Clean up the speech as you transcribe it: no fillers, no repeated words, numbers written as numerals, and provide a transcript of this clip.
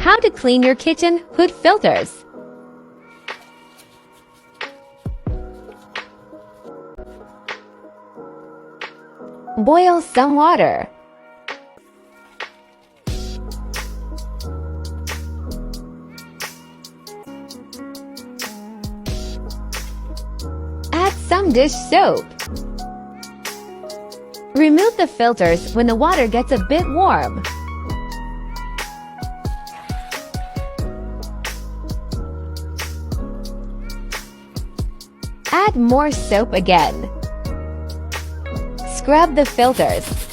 How to clean your kitchen hood filters. Boil some water. Add some dish soap. Remove the filters when the water gets a bit warm. Add more soap again. Scrub the filters.